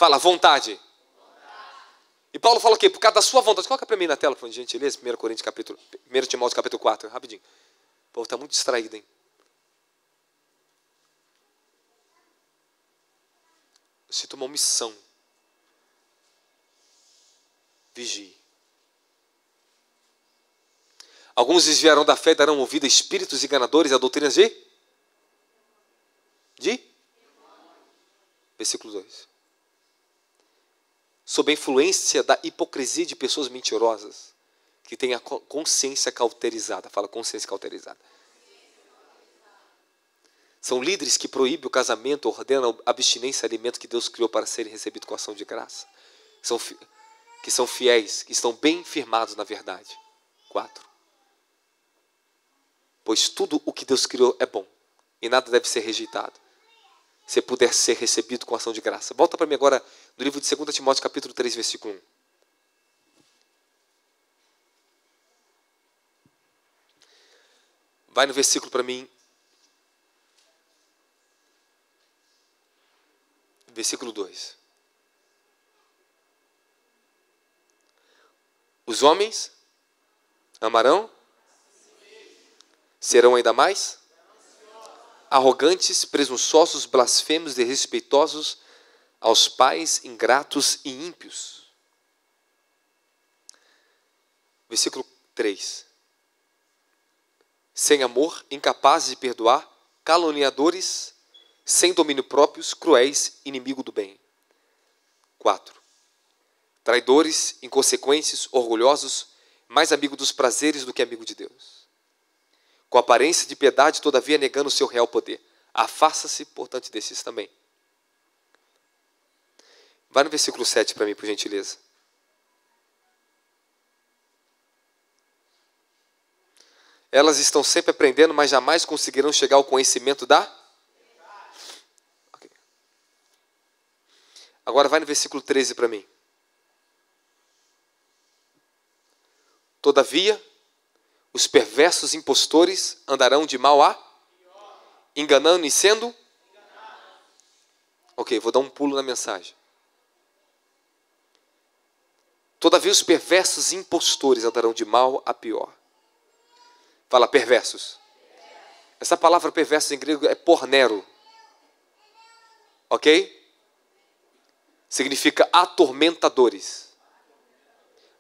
Fala, vontade. E Paulo fala o quê? Por causa da sua vontade. Coloca para mim na tela, por gentileza, 1 Timóteo capítulo 4, rapidinho. O povo está muito distraído, hein? Eu sinto uma omissão. Vigie. Alguns desviarão da fé e darão ouvido a espíritos enganadores e a doutrinas de? Versículo 2. Sob a influência da hipocrisia de pessoas mentirosas, que têm a consciência cauterizada. Fala, consciência cauterizada. São líderes que proíbem o casamento, ordenam a abstinência de alimentos que Deus criou para serem recebidos com ação de graça. Que são fiéis, que estão bem firmados na verdade. 4. Pois tudo o que Deus criou é bom, e nada deve ser rejeitado, se puder ser recebido com ação de graça. Volta para mim agora no livro de 2 Timóteo capítulo 3, versículo 1. Vai no versículo para mim. Versículo 2. Os homens amarão, serão ainda mais arrogantes, presunçosos, blasfemos, desrespeitosos aos pais, ingratos e ímpios. Versículo 3. Sem amor, incapazes de perdoar, caluniadores, sem domínio próprios, cruéis, inimigo do bem. 4. Traidores, inconsequentes, orgulhosos, mais amigo dos prazeres do que amigo de Deus. Com aparência de piedade, todavia negando o seu real poder. Afasta-se, portanto, desses também. Vai no versículo 7 para mim, por gentileza. Elas estão sempre aprendendo, mas jamais conseguirão chegar ao conhecimento da... Okay. Agora vai no versículo 13 para mim. Todavia, os perversos impostores andarão de mal a... enganando e sendo... Ok, vou dar um pulo na mensagem. Todavia os perversos impostores andarão de mal a pior. Fala, perversos. Essa palavra perversos em grego é pornero. Ok? Significa atormentadores.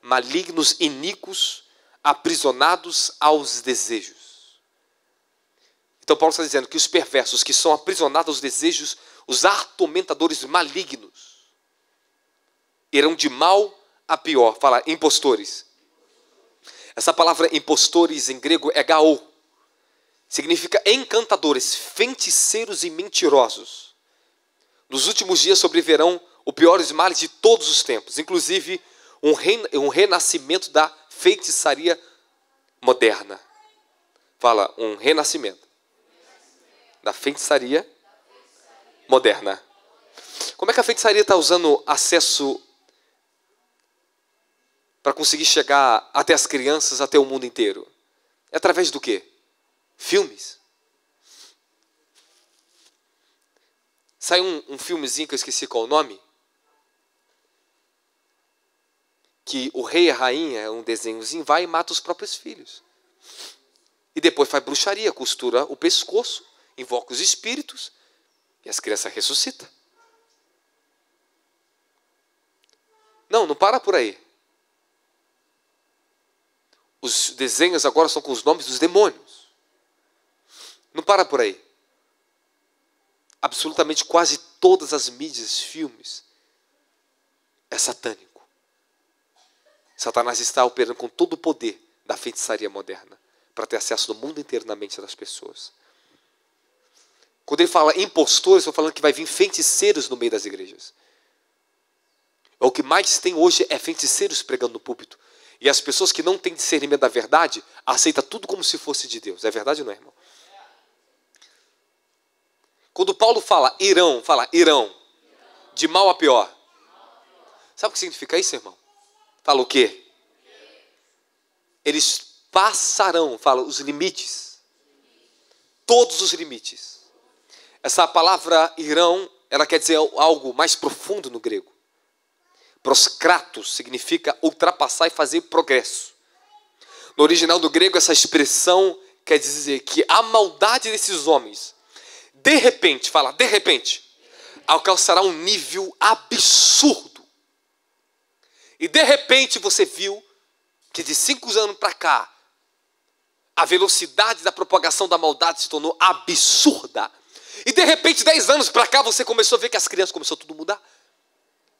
Malignos, iníquos, aprisionados aos desejos. Então Paulo está dizendo que os perversos que são aprisionados aos desejos, os atormentadores malignos, irão de mal a pior. Fala, impostores. Essa palavra impostores em grego é gaô. Significa encantadores, feiticeiros e mentirosos. Nos últimos dias sobrevirão os piores males de todos os tempos, inclusive um renascimento da feitiçaria moderna. Fala, um renascimento da feitiçaria moderna. Como é que a feitiçaria está usando acesso para conseguir chegar até as crianças, até o mundo inteiro? É através do quê? Filmes. Saiu um filmezinho que eu esqueci qual o nome, que o rei e a rainha, um desenhozinho, vai e mata os próprios filhos. E depois faz bruxaria, costura o pescoço, invoca os espíritos, e as crianças ressuscitam. Não para por aí. Os desenhos agora são com os nomes dos demônios. Não para por aí. Absolutamente quase todas as mídias, filmes, é satânico. Satanás está operando com todo o poder da feitiçaria moderna para ter acesso do mundo inteiro na mente das pessoas. Quando ele fala impostores, estou falando que vai vir feiticeiros no meio das igrejas. O que mais tem hoje é feiticeiros pregando no púlpito. E as pessoas que não têm discernimento da verdade, aceitam tudo como se fosse de Deus. É verdade ou não é, irmão? Quando Paulo fala irão, de mal a pior. Sabe o que significa isso, irmão? Fala o quê? Eles passarão, fala, os limites. Todos os limites. Essa palavra irão, ela quer dizer algo mais profundo no grego. Proskratos significa ultrapassar e fazer progresso. No original do grego, essa expressão quer dizer que a maldade desses homens, de repente, alcançará um nível absurdo. E de repente você viu que de 5 anos para cá, a velocidade da propagação da maldade se tornou absurda. E de repente, 10 anos para cá, você começou a ver que as crianças começaram tudo a mudar.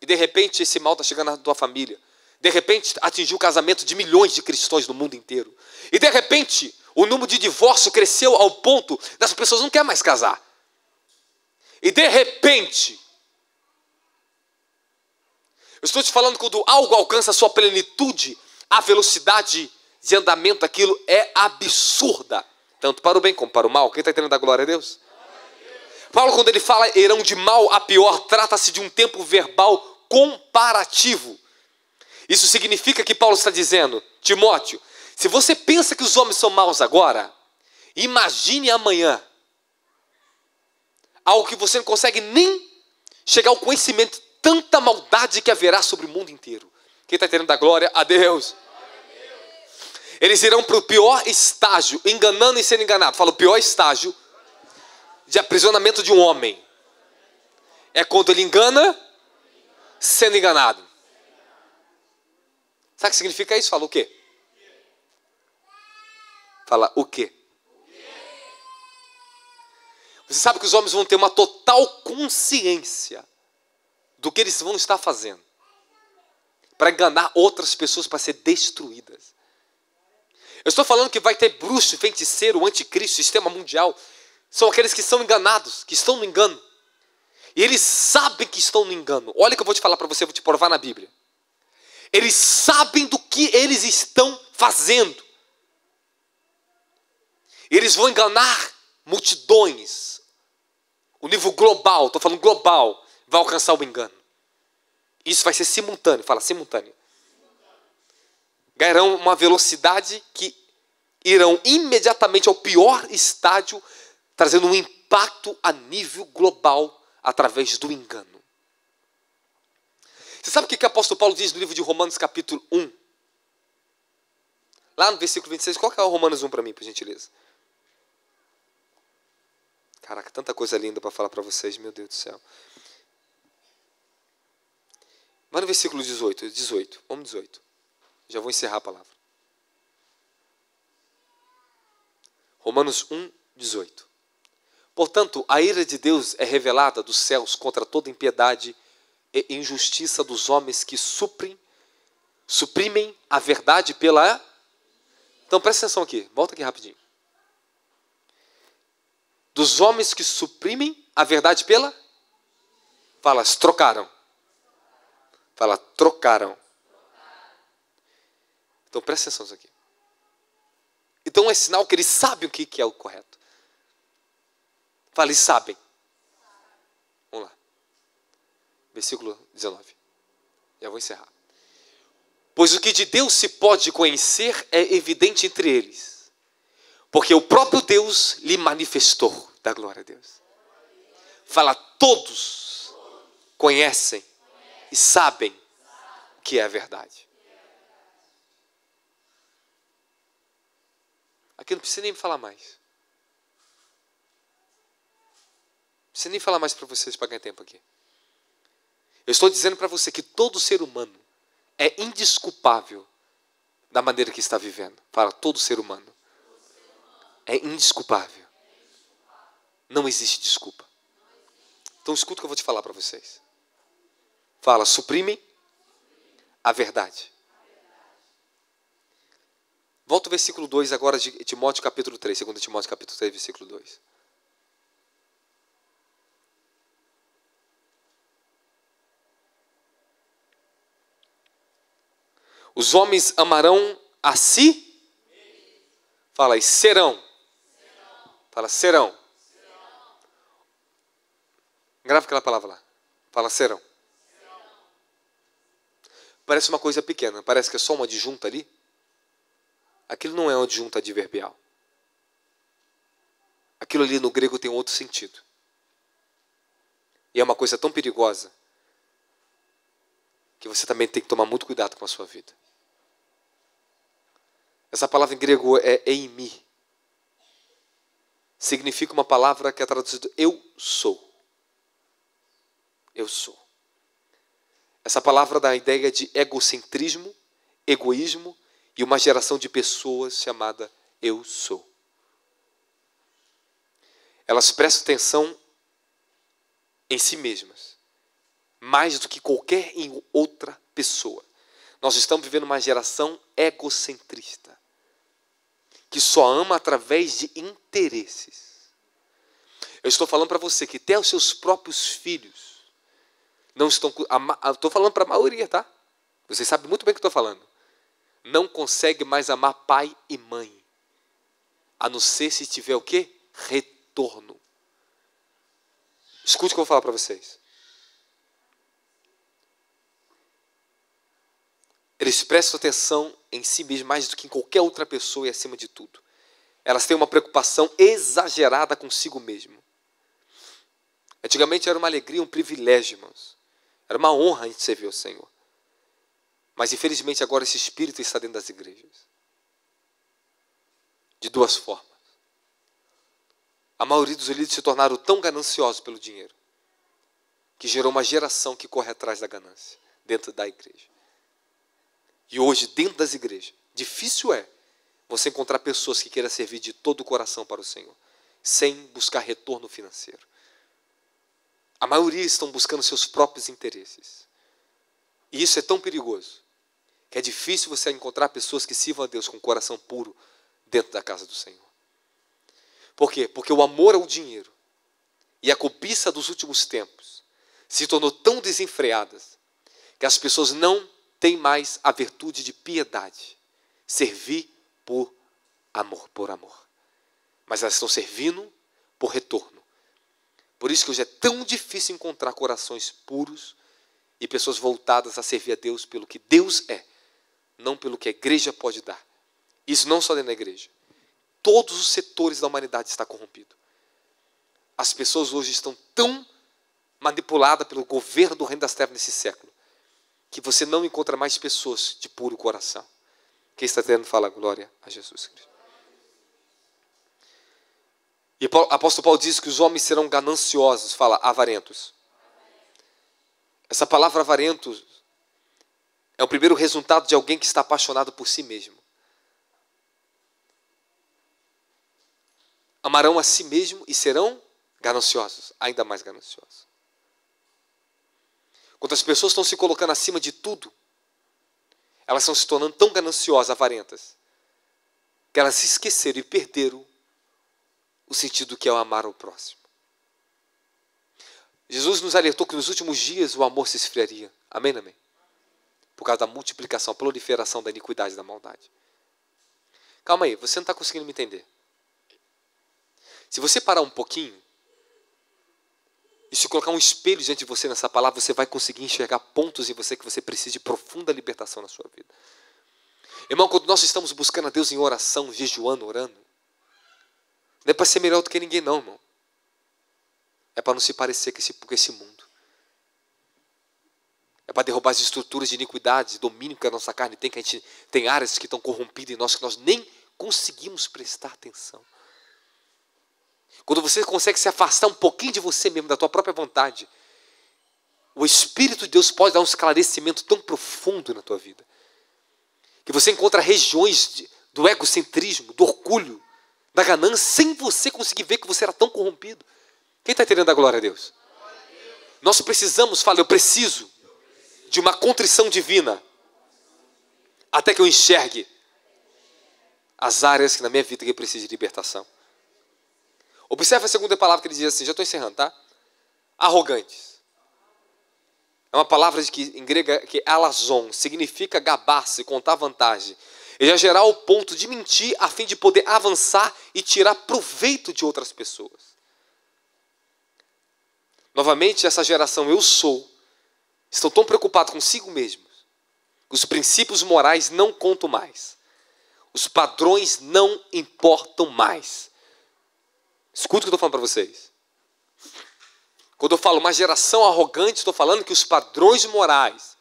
E de repente esse mal está chegando na tua família. De repente atingiu o casamento de milhões de cristãos no mundo inteiro. E de repente o número de divórcio cresceu ao ponto das pessoas não querem mais casar. E de repente, eu estou te falando, quando algo alcança a sua plenitude, a velocidade de andamento daquilo é absurda. Tanto para o bem como para o mal. Quem está entendendo da glória a Deus? Paulo, quando ele fala irão de mal a pior, trata-se de um tempo verbal comparativo. Isso significa que Paulo está dizendo, Timóteo, se você pensa que os homens são maus agora, imagine amanhã algo que você não consegue nem chegar ao conhecimento, tanta maldade que haverá sobre o mundo inteiro. Quem está entendendo da glória a Deus? Eles irão para o pior estágio, enganando e sendo enganados. Fala, o pior estágio de aprisionamento de um homem é quando ele engana, sendo enganado. Sabe o que significa isso? Fala o quê? Fala o quê? Você sabe que os homens vão ter uma total consciência do que eles vão estar fazendo para enganar outras pessoas, para ser destruídas. Eu estou falando que vai ter bruxo, feiticeiro, anticristo, sistema mundial. São aqueles que são enganados, que estão no engano. E eles sabem que estão no engano. Olha o que eu vou te falar para você, vou te provar na Bíblia. Eles sabem do que eles estão fazendo. Eles vão enganar multidões. O nível global, estou falando global, vai alcançar o engano. Isso vai ser simultâneo, fala simultâneo. Ganharão uma velocidade que irão imediatamente ao pior estágio, trazendo um impacto a nível global através do engano. Você sabe o que o apóstolo Paulo diz no livro de Romanos capítulo 1? Lá no versículo 26, coloca o Romanos 1 para mim, por gentileza. Caraca, tanta coisa linda para falar para vocês, meu Deus do céu. Vai no versículo 18, vamos 18. Já vou encerrar a palavra. Romanos 1, 18. Portanto, a ira de Deus é revelada dos céus contra toda impiedade e injustiça dos homens que suprimem a verdade pela... Então presta atenção aqui, volta aqui rapidinho. Dos homens que suprimem a verdade pela... Fala, trocaram. Fala, trocaram. Então presta atenção nisso aqui. Então é sinal que eles sabem o que é o correto. Fala, eles sabem. Vamos lá. Versículo 19. Já vou encerrar. Pois o que de Deus se pode conhecer é evidente entre eles, porque o próprio Deus lhe manifestou. Dá glória a Deus. Fala, todos conhecem e sabem que é a verdade. Aqui não precisa nem falar mais. Não precisa nem falar mais para vocês para ganhar tempo aqui. Eu estou dizendo para você que todo ser humano é indesculpável da maneira que está vivendo. Fala, todo ser humano é indesculpável. Não existe desculpa. Então escuta o que eu vou te falar para vocês. Fala, suprimem a verdade. Volta ao versículo 2 agora de Timóteo capítulo 3. 2 Timóteo capítulo 3, versículo 2. Os homens amarão a si. Fala aí, serão. Fala, serão. Grava aquela palavra lá. Fala, serão. Parece uma coisa pequena. Parece que é só uma adjunta ali. Aquilo não é uma adjunta adverbial. Aquilo ali no grego tem outro sentido. E é uma coisa tão perigosa que você também tem que tomar muito cuidado com a sua vida. Essa palavra em grego é eimi. Significa uma palavra que é traduzida eu sou. Eu sou. Essa palavra dá a ideia de egocentrismo, egoísmo e uma geração de pessoas chamada eu sou. Elas prestam atenção em si mesmas, mais do que qualquer outra pessoa. Nós estamos vivendo uma geração egocentrista, que só ama através de interesses. Eu estou falando para você que até os seus próprios filhos não estão... Estou falando para a maioria, tá? Vocês sabem muito bem o que estou falando. Não consegue mais amar pai e mãe, a não ser se tiver o quê? Retorno. Escute o que eu vou falar para vocês. Eles prestam atenção em si mesmos mais do que em qualquer outra pessoa e acima de tudo. Elas têm uma preocupação exagerada consigo mesmo. Antigamente era uma alegria, um privilégio, irmãos. Era uma honra a gente servir ao Senhor. Mas infelizmente agora esse espírito está dentro das igrejas. De duas formas. A maioria dos líderes se tornaram tão gananciosos pelo dinheiro, que gerou uma geração que corre atrás da ganância, dentro da igreja. E hoje, dentro das igrejas, difícil é você encontrar pessoas que queiram servir de todo o coração para o Senhor, sem buscar retorno financeiro. A maioria estão buscando seus próprios interesses. E isso é tão perigoso, que é difícil você encontrar pessoas que sirvam a Deus com o coração puro dentro da casa do Senhor. Por quê? Porque o amor ao dinheiro e a cobiça dos últimos tempos se tornou tão desenfreadas que as pessoas não têm mais a virtude de piedade. Servir por amor. Mas elas estão servindo por retorno. Por isso que hoje é tão difícil encontrar corações puros e pessoas voltadas a servir a Deus pelo que Deus é, não pelo que a igreja pode dar. Isso não só dentro da igreja. Todos os setores da humanidade estão corrompidos. As pessoas hoje estão tão manipuladas pelo governo do reino das trevas nesse século, que você não encontra mais pessoas de puro coração. Quem está tentando falar glória a Jesus Cristo? E o apóstolo Paulo diz que os homens serão gananciosos, fala avarentos. Essa palavra avarento é o primeiro resultado de alguém que está apaixonado por si mesmo. Amarão a si mesmo e serão gananciosos, ainda mais gananciosos. Quando as pessoas estão se colocando acima de tudo, elas estão se tornando tão gananciosas, avarentas, que elas se esqueceram e perderam o sentido que é o amar ao próximo. Jesus nos alertou que nos últimos dias o amor se esfriaria. Amém, amém? Por causa da multiplicação, proliferação da iniquidade e da maldade. Calma aí, você não está conseguindo me entender. Se você parar um pouquinho e se colocar um espelho diante de você nessa palavra, você vai conseguir enxergar pontos em você que você precisa de profunda libertação na sua vida. Irmão, quando nós estamos buscando a Deus em oração, jejuando, orando, não é para ser melhor do que ninguém não, irmão. É para não se parecer com esse mundo. É para derrubar as estruturas de iniquidade, domínio que a nossa carne tem, que a gente tem áreas que estão corrompidas em nós, que nós nem conseguimos prestar atenção. Quando você consegue se afastar um pouquinho de você mesmo, da tua própria vontade, o Espírito de Deus pode dar um esclarecimento tão profundo na tua vida, que você encontra regiões do egocentrismo, do orgulho, da ganância, sem você conseguir ver que você era tão corrompido. Quem está entendendo a glória a Deus? Nós precisamos, eu preciso de uma contrição divina, até que eu enxergue as áreas que na minha vida que eu preciso de libertação. Observe a segunda palavra que ele diz assim, já estou encerrando, tá? Arrogantes. É uma palavra em grego que é alazon, significa gabar-se, contar vantagem. Exagerar ao ponto de mentir a fim de poder avançar e tirar proveito de outras pessoas. Novamente, essa geração eu sou, estão tão preocupados consigo mesmos, que os princípios morais não contam mais. Os padrões não importam mais. Escuta o que eu estou falando para vocês. Quando eu falo uma geração arrogante, estou falando que os padrões morais,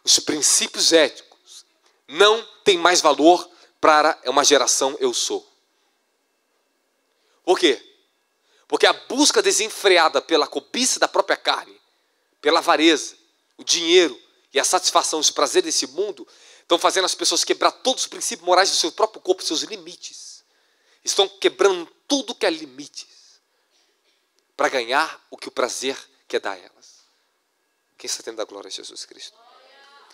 os princípios éticos não têm mais valor para uma geração eu sou. Por quê? Porque a busca desenfreada pela cobiça da própria carne, pela avareza, o dinheiro e a satisfação, os prazeres desse mundo, estão fazendo as pessoas quebrar todos os princípios morais do seu próprio corpo, seus limites. Estão quebrando tudo que é limites para ganhar o que o prazer quer dar a elas. Quem está tendo a glória a Jesus Cristo?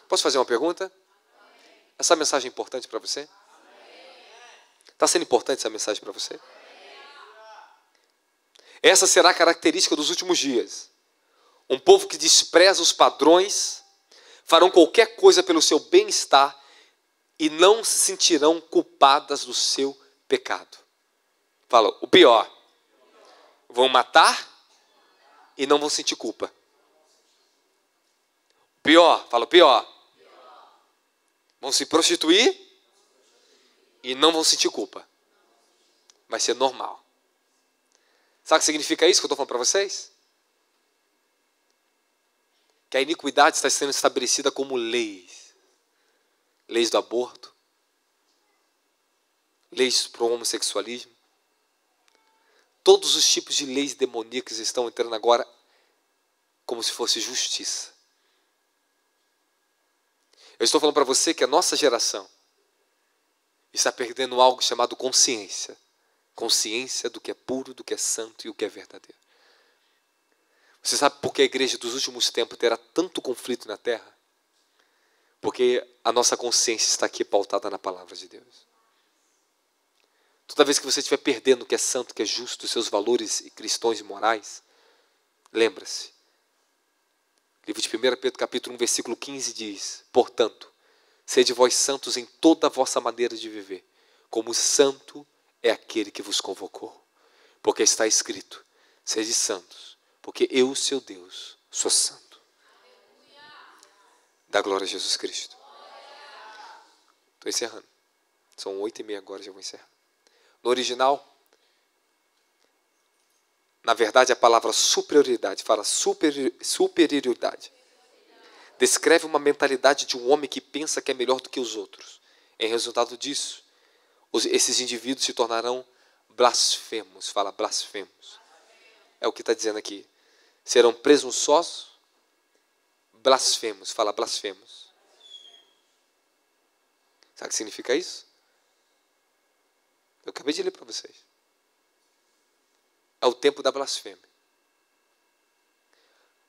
Posso fazer uma pergunta? Essa mensagem é importante para você? Está sendo importante essa mensagem para você? Essa será a característica dos últimos dias. Um povo que despreza os padrões, farão qualquer coisa pelo seu bem-estar e não se sentirão culpadas do seu pecado. Fala, o pior, vão matar e não vão sentir culpa. Pior, fala o pior. Vão se prostituir e não vão sentir culpa. Vai ser normal. Sabe o que significa isso que eu estou falando para vocês? Que a iniquidade está sendo estabelecida como leis. Leis do aborto. Leis para o homossexualismo. Todos os tipos de leis demoníacas estão entrando agora como se fosse justiça. Eu estou falando para você que a nossa geração está perdendo algo chamado consciência. Consciência do que é puro, do que é santo e o que é verdadeiro. Você sabe por que a igreja dos últimos tempos terá tanto conflito na terra? Porque a nossa consciência está aqui pautada na palavra de Deus. Toda vez que você estiver perdendo o que é santo, o que é justo, os seus valores cristãos e morais, lembra-se. Livro de 1 Pedro, capítulo 1, versículo 15 diz: portanto, sede vós santos em toda a vossa maneira de viver, como santo é aquele que vos convocou. Porque está escrito, sede santos, porque eu, seu Deus, sou santo. Dá glória a Jesus Cristo. Estou encerrando. São 8h30 agora, já vou encerrar. No original, na verdade, a palavra superioridade fala superioridade. Descreve uma mentalidade de um homem que pensa que é melhor do que os outros. Em resultado disso, esses indivíduos se tornarão blasfemos. Fala blasfemos. É o que está dizendo aqui. Serão presunçosos, blasfemos. Fala blasfemos. Sabe o que significa isso? Eu acabei de ler para vocês. É o tempo da blasfêmia.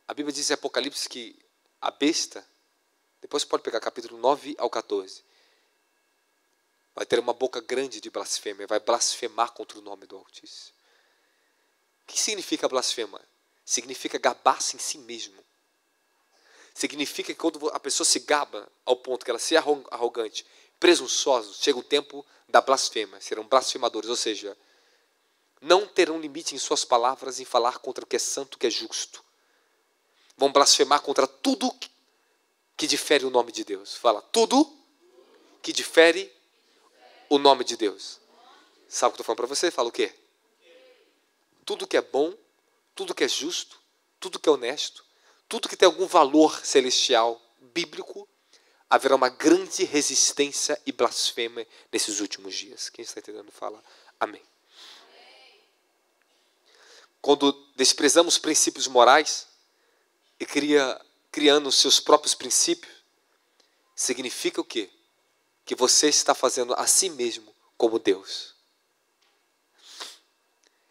A Bíblia diz em Apocalipse que a besta, depois você pode pegar capítulo 9 ao 14, vai ter uma boca grande de blasfêmia, vai blasfemar contra o nome do Altíssimo. O que significa blasfema? Significa gabar-se em si mesmo. Significa que quando a pessoa se gaba ao ponto que ela se arrogante, presunçosa, chega o tempo da blasfêmia, serão blasfemadores, ou seja, não terão limite em suas palavras em falar contra o que é santo, o que é justo. Vão blasfemar contra tudo que difere o nome de Deus. Fala, tudo que difere o nome de Deus. Sabe o que eu estou falando para você? Fala o quê? Tudo que é bom, tudo que é justo, tudo que é honesto, tudo que tem algum valor celestial, bíblico, haverá uma grande resistência e blasfêmia nesses últimos dias. Quem está entendendo fala amém. Quando desprezamos princípios morais e criando os seus próprios princípios, significa o quê? Que você está fazendo a si mesmo como Deus.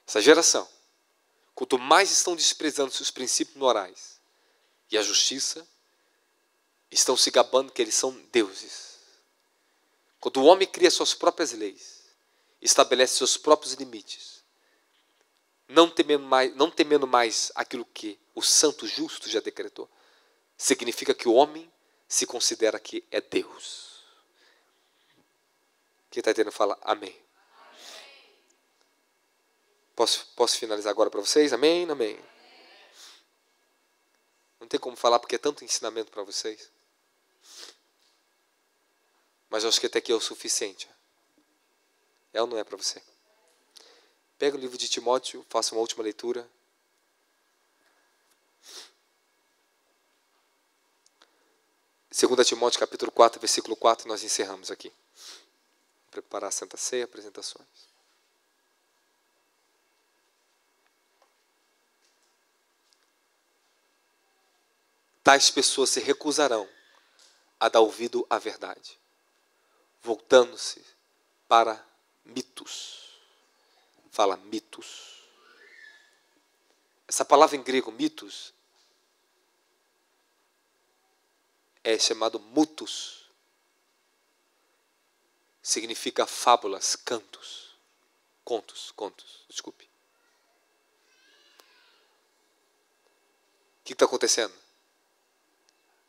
Essa geração, quanto mais estão desprezando seus princípios morais e a justiça, estão se gabando que eles são deuses. Quando o homem cria suas próprias leis, estabelece seus próprios limites, não temendo mais aquilo que o santo justo já decretou, significa que o homem se considera que é Deus. Quem está entendendo fala amém. Posso finalizar agora para vocês? Amém? Amém. Não tem como falar porque é tanto ensinamento para vocês. Mas eu acho que até aqui é o suficiente. É ou não é para você? Pega o livro de Timóteo, faça uma última leitura. 2 Timóteo capítulo 4, versículo 4, nós encerramos aqui. Vou preparar a Santa Ceia, apresentações. Tais pessoas se recusarão a dar ouvido à verdade, voltando-se para mitos. Fala mitos. Essa palavra em grego, mitos, é chamado mutus. Significa fábulas, cantos, contos, desculpe. O que está acontecendo?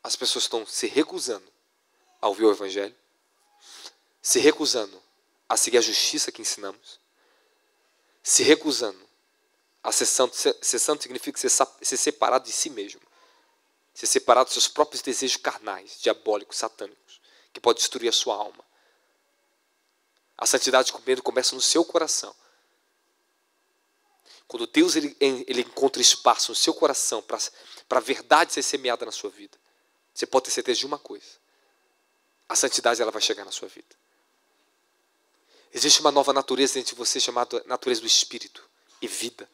As pessoas estão se recusando a ouvir o Evangelho, se recusando a seguir a justiça que ensinamos, se recusando a ser santo. Ser santo significa ser separado de si mesmo, ser separado dos seus próprios desejos carnais, diabólicos, satânicos, que pode destruir a sua alma. A santidade começa no seu coração. Quando Deus ele encontra espaço no seu coração para a verdade ser semeada na sua vida, você pode ter certeza de uma coisa: a santidade ela vai chegar na sua vida. Existe uma nova natureza dentro de você chamada natureza do Espírito e vida.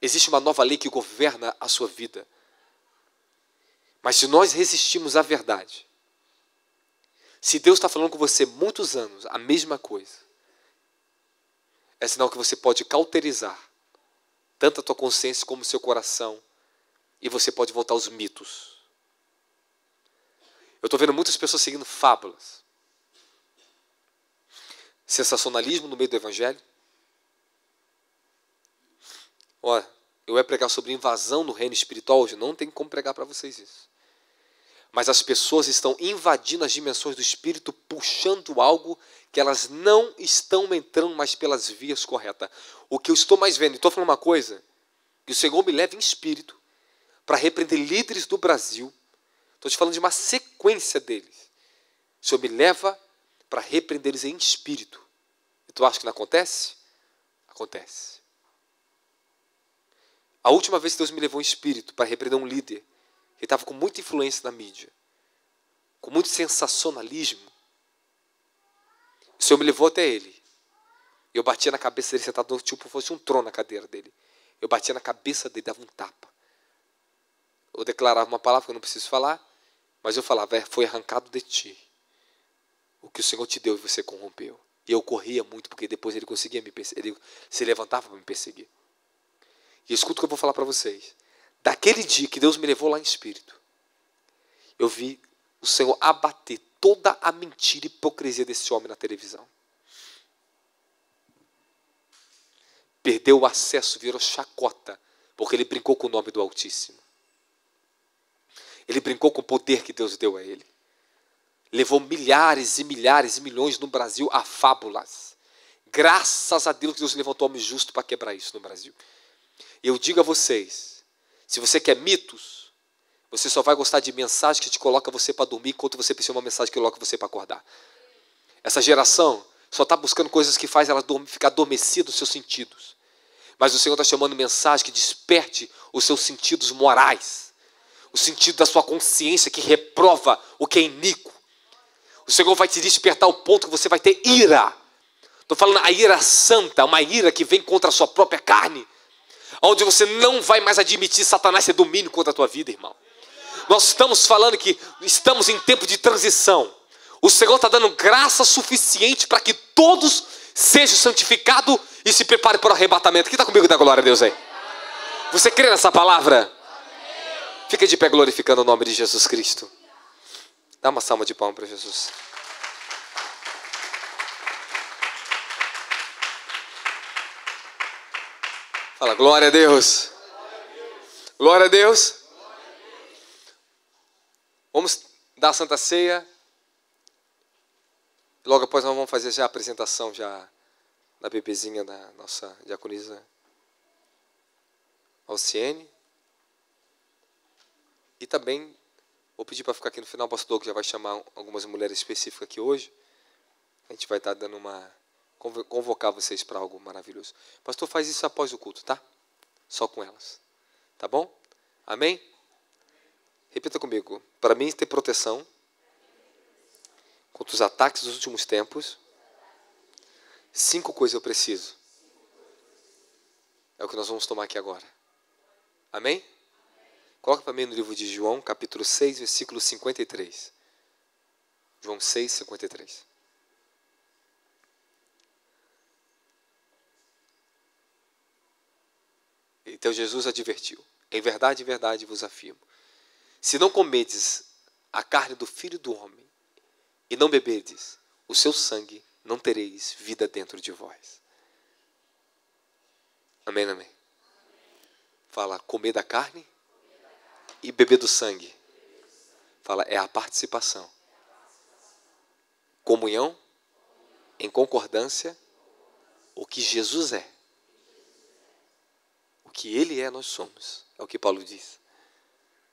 Existe uma nova lei que governa a sua vida. Mas se nós resistimos à verdade, se Deus está falando com você muitos anos a mesma coisa, é sinal que você pode cauterizar tanto a tua consciência como o seu coração, e você pode voltar aos mitos. Eu estou vendo muitas pessoas seguindo fábulas, sensacionalismo no meio do Evangelho. Olha, eu ia pregar sobre invasão no reino espiritual hoje, não tem como pregar para vocês isso. Mas as pessoas estão invadindo as dimensões do Espírito, puxando algo que elas não estão entrando mais pelas vias corretas. O que eu estou mais vendo, e estou falando uma coisa, que o Senhor me leva em espírito para repreender líderes do Brasil. Estou te falando de uma sequência deles. O Senhor me leva para repreender eles em espírito. E tu acha que não acontece? Acontece. A última vez que Deus me levou em espírito para repreender um líder, ele estava com muita influência na mídia, com muito sensacionalismo, o Senhor me levou até ele. Eu batia na cabeça dele, sentado tipo fosse um trono na cadeira dele. Eu batia na cabeça dele, dava um tapa. Eu declarava uma palavra que eu não preciso falar, mas eu falava: foi arrancado de ti o que o Senhor te deu e você corrompeu. E eu corria muito, porque depois ele conseguia me perseguir, ele se levantava para me perseguir. E escuta o que eu vou falar para vocês. Daquele dia que Deus me levou lá em espírito, eu vi o Senhor abater toda a mentira e hipocrisia desse homem na televisão. Perdeu o acesso, virou chacota, porque ele brincou com o nome do Altíssimo. Ele brincou com o poder que Deus deu a ele. Levou milhares e milhares e milhões no Brasil a fábulas. Graças a Deus que Deus levantou homem justo para quebrar isso no Brasil. E eu digo a vocês, se você quer mitos, você só vai gostar de mensagem que te coloca você para dormir, enquanto você precisa de uma mensagem que coloca você para acordar. Essa geração só está buscando coisas que fazem ela ficar adormecida os seus sentidos. Mas o Senhor está chamando mensagem que desperte os seus sentidos morais, o sentido da sua consciência que reprova o que é iníquo. O Senhor vai te despertar ao ponto que você vai ter ira. Estou falando a ira santa, uma ira que vem contra a sua própria carne, onde você não vai mais admitir Satanás ter domínio contra a tua vida, irmão. Nós estamos falando que estamos em tempo de transição. O Senhor está dando graça suficiente para que todos sejam santificados e se preparem para o arrebatamento. Quem está comigo da glória a Deus aí? Você crê nessa palavra? Fica de pé glorificando o nome de Jesus Cristo. Dá uma salva de palmas para Jesus. Fala, glória a Deus. Glória a Deus. Vamos dar a Santa Ceia. Logo após nós vamos fazer já a apresentação já da bebezinha da nossa diaconisa Alciene. E também vou pedir para ficar aqui no final, o pastor que já vai chamar algumas mulheres específicas aqui hoje. A gente vai estar dando convocar vocês para algo maravilhoso. Pastor, faz isso após o culto, tá? Só com elas. Tá bom? Amém? Repita comigo. Para mim ter proteção contra os ataques dos últimos tempos, 5 coisas eu preciso. É o que nós vamos tomar aqui agora. Amém? Coloca para mim no livro de João, capítulo 6, versículo 53. João 6, 53. Então Jesus advertiu: em verdade vos afirmo, se não comedes a carne do Filho do Homem e não bebedes o seu sangue, não tereis vida dentro de vós. Amém, amém. Fala, comer da carne e beber do sangue. Fala, é a participação. Comunhão, em concordância, o que Jesus é. O que Ele é, nós somos. É o que Paulo diz.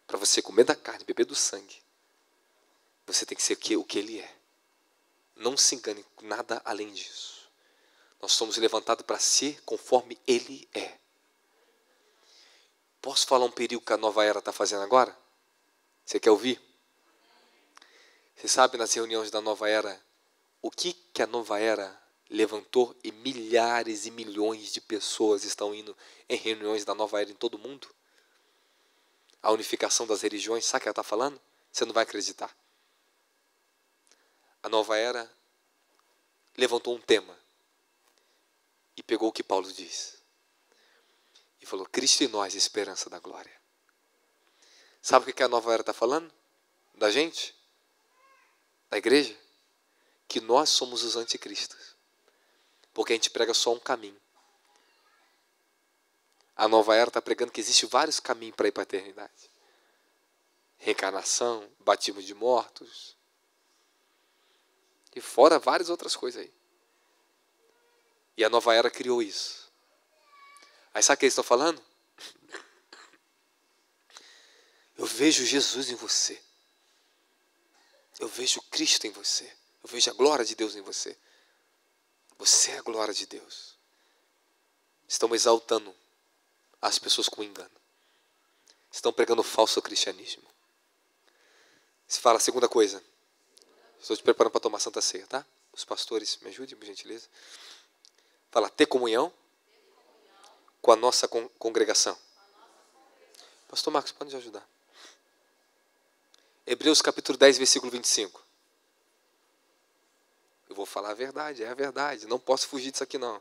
Para você comer da carne e beber do sangue, você tem que ser o que Ele é. Não se engane com nada além disso. Nós somos levantados para ser conforme Ele é. Posso falar um perigo que a nova era está fazendo agora? Você quer ouvir? Você sabe nas reuniões da nova era, o que a nova era levantou e milhares e milhões de pessoas estão indo em reuniões da nova era em todo o mundo? A unificação das religiões, sabe o que ela está falando? Você não vai acreditar. A nova era levantou um tema e pegou o que Paulo diz e falou: Cristo em nós, esperança da glória. Sabe o que a nova era está falando? Da gente? Da igreja? Que nós somos os anticristos. Porque a gente prega só um caminho. A nova era está pregando que existe vários caminhos para ir para a eternidade. Reencarnação, batismo de mortos. E fora várias outras coisas aí. E a nova era criou isso. Aí sabe o que eles estão falando? Eu vejo Jesus em você. Eu vejo Cristo em você. Eu vejo a glória de Deus em você. Você é a glória de Deus. Estão exaltando as pessoas com engano. Estão pregando falso cristianismo. Se fala a segunda coisa. Estou te preparando para tomar Santa Ceia, tá? Os pastores, me ajudem, por gentileza. Fala, ter comunhão com a nossa congregação. Pastor Marcos, pode nos ajudar. Hebreus capítulo 10, versículo 25. Eu vou falar a verdade, é a verdade. Não posso fugir disso aqui não.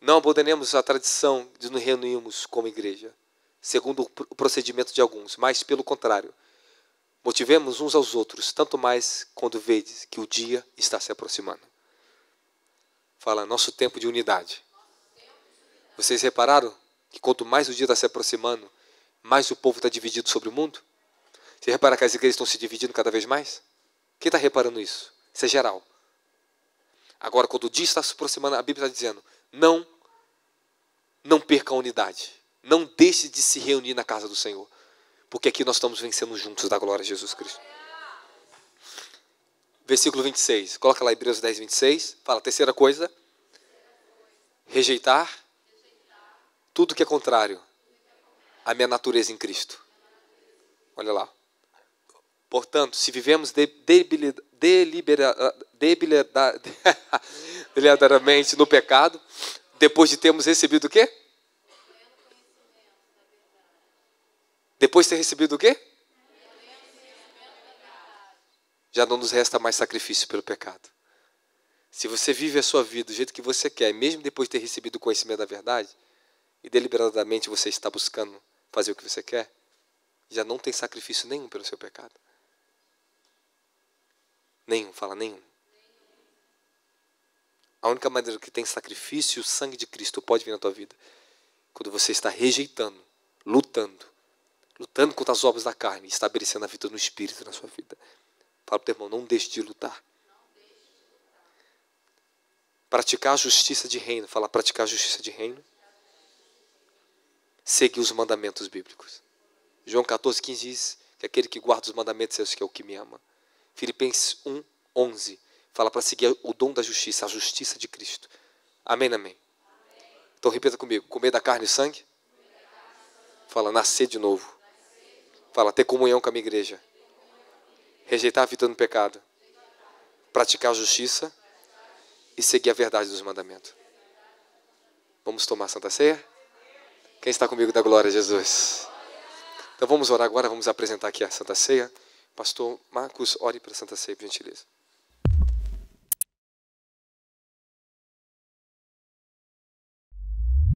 Não abandonemos a tradição de nos reunirmos como igreja, segundo o procedimento de alguns, mas pelo contrário, motivemos uns aos outros, tanto mais quando vedes que o dia está se aproximando. Fala, nosso tempo de unidade. Vocês repararam que quanto mais o dia está se aproximando, mais o povo está dividido sobre o mundo? Você repara que as igrejas estão se dividindo cada vez mais? Quem está reparando isso? Isso é geral. Agora, quando o dia está se aproximando, a Bíblia está dizendo, não perca a unidade. Não deixe de se reunir na casa do Senhor. Porque aqui nós estamos vencendo juntos da glória de Jesus Cristo. Versículo 26. Coloca lá Hebreus 10, 26. Fala, terceira coisa. Rejeitar tudo que é contrário à minha natureza em Cristo. Olha lá. Portanto, se vivemos deliberadamente no pecado, depois de termos recebido o quê? Depois de ter recebido o quê? Já não nos resta mais sacrifício pelo pecado. Se você vive a sua vida do jeito que você quer, mesmo depois de ter recebido o conhecimento da verdade, e deliberadamente você está buscando fazer o que você quer, já não tem sacrifício nenhum pelo seu pecado. Nenhum, fala nenhum. A única maneira que tem sacrifício, o sangue de Cristo pode vir na tua vida, quando você está rejeitando, lutando contra as obras da carne, estabelecendo a vida no Espírito na sua vida. Fala para o teu irmão, não deixe de lutar. Praticar a justiça de reino. Fala, praticar a justiça de reino. Seguir os mandamentos bíblicos. João 14, 15 diz que aquele que guarda os mandamentos é o que me ama. Filipenses 1, 11. Fala para seguir o dom da justiça, a justiça de Cristo. Amém, amém. Então repita comigo. Comer da carne e sangue. Fala, nascer de novo. Fala, ter comunhão com a minha igreja. Rejeitar a vida no pecado. Praticar a justiça. E seguir a verdade dos mandamentos. Vamos tomar a Santa Ceia? Quem está comigo dá glória a Jesus. Então vamos orar agora, vamos apresentar aqui a Santa Ceia. Pastor Marcos, ore para a Santa Ceia, por gentileza.